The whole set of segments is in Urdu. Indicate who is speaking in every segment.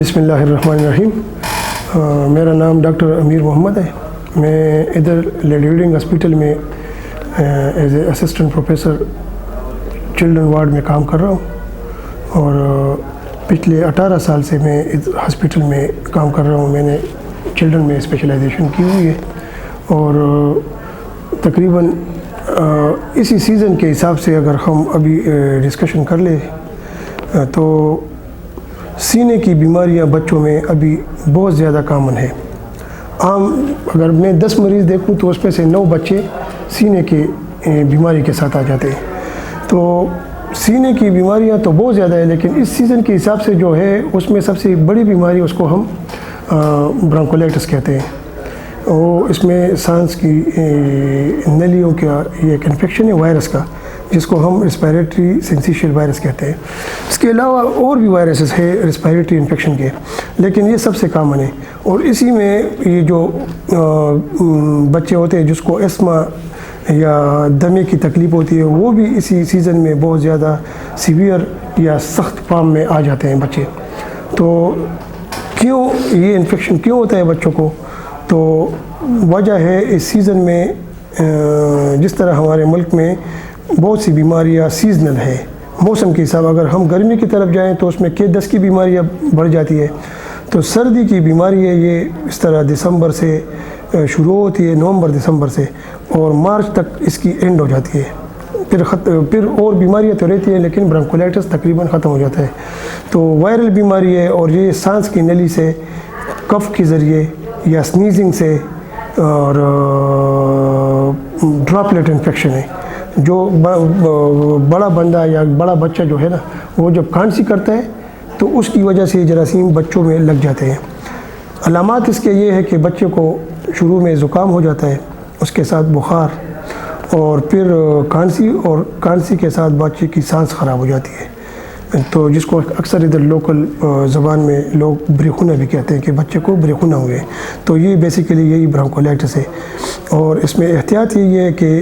Speaker 1: بسم اللہ الرحمن الرحیم۔ میرا نام ڈاکٹر امیر محمد ہے۔ میں ادھر لیڈی ریڈنگ ہاسپٹل میں as a assistant professor children ward میں کام کر رہا ہوں، اور پچھلے 18 سال سے میں اس ہاسپٹل میں کام کر رہا ہوں۔ میں نے چلڈرن میں اسپیشلائزیشن کی ہوئی ہے، اور تقریباً اسی سیزن کے حساب سے اگر ہم ابھی ڈسکشن کر لیں تو سینے کی بیماریاں بچوں میں ابھی بہت زیادہ کامن ہے۔ عام اگر میں 10 مریض دیکھوں تو اس میں سے 9 بچے سینے کی بیماری کے ساتھ آ جاتے ہیں۔ تو سینے کی بیماریاں تو بہت زیادہ ہے، لیکن اس سیزن کے حساب سے جو ہے اس میں سب سے بڑی بیماری اس کو ہم برونکولائٹس کہتے ہیں۔ وہ اس میں سانس کی نلیوں کا یہ ایک انفیکشن ہے وائرس کا، جس کو ہم ریسپائریٹری سنسیشل وائرس کہتے ہیں۔ اس کے علاوہ اور بھی وائرسز ہے ریسپائریٹری انفیکشن کے، لیکن یہ سب سے کامن ہے۔ اور اسی میں یہ جو بچے ہوتے ہیں جس کو اسما یا دمے کی تکلیف ہوتی ہے، وہ بھی اسی سیزن میں بہت زیادہ سیویئر یا سخت فارم میں آ جاتے ہیں بچے۔ تو کیوں یہ انفیکشن کیوں ہوتا ہے بچوں کو؟ تو وجہ ہے اس سیزن میں جس طرح ہمارے ملک میں بہت سی بیماریاں سیزنل ہے، موسم کے حساب اگر ہم گرمی کی طرف جائیں تو اس میں دست کی بیماریاں بڑھ جاتی ہے۔ تو سردی کی بیماری ہے یہ اس طرح دسمبر سے شروع ہوتی ہے، نومبر دسمبر سے، اور مارچ تک اس کی اینڈ ہو جاتی ہے۔ پھر اور بیماریاں تو رہتی ہیں، لیکن برونکولائٹس تقریباً ختم ہو جاتا ہے۔ تو وائرل بیماری ہے، اور یہ سانس کی نلی سے، کف کے ذریعے یا سنیزنگ سے، اور ڈراپلیٹ انفیکشن ہے۔ جو بڑا بندہ یا بڑا بچہ جو ہے نا، وہ جب کھانسی کرتا ہے تو اس کی وجہ سے جراثیم بچوں میں لگ جاتے ہیں۔ علامات اس کے یہ ہے کہ بچے کو شروع میں زکام ہو جاتا ہے، اس کے ساتھ بخار، اور پھر کھانسی، اور کھانسی کے ساتھ بچے کی سانس خراب ہو جاتی ہے، تو جس کو اکثر ادھر لوکل زبان میں لوگ بریخونہ بھی کہتے ہیں کہ بچے کو بریخونہ ہوئے۔ تو یہ بیسیکلی یہی برونکولائٹس ہے۔ اور اس میں احتیاط یہ ہے کہ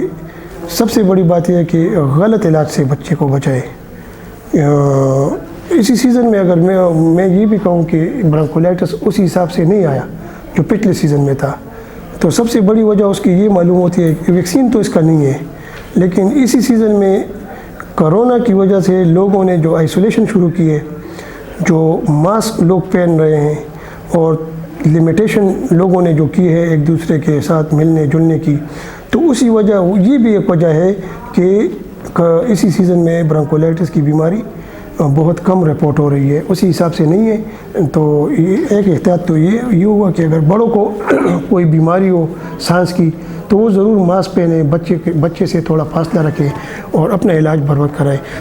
Speaker 1: سب سے بڑی بات یہ ہے کہ غلط علاج سے بچے کو بچائے۔ اسی سیزن میں اگر میں یہ بھی کہوں کہ برونکولائٹس اسی حساب سے نہیں آیا جو پچھلے سیزن میں تھا، تو سب سے بڑی وجہ اس کی یہ معلوم ہوتی ہے کہ ویکسین تو اس کا نہیں ہے، لیکن اسی سیزن میں کرونا کی وجہ سے لوگوں نے جو آئسولیشن شروع کی ہے، جو ماسک لوگ پہن رہے ہیں، اور لمیٹیشن لوگوں نے جو کی ہے ایک دوسرے کے ساتھ ملنے جلنے کی، تو اسی وجہ یہ بھی ایک وجہ ہے کہ اسی سیزن میں برونکولائٹس کی بیماری بہت کم رپورٹ ہو رہی ہے، اسی حساب سے نہیں ہے۔ تو ایک احتیاط تو یہ ہوا کہ اگر بڑوں کو کوئی بیماری ہو سانس کی تو وہ ضرور ماسک پہنیں، بچے سے تھوڑا فاصلہ رکھیں، اور اپنا علاج بر وقت کرائیں۔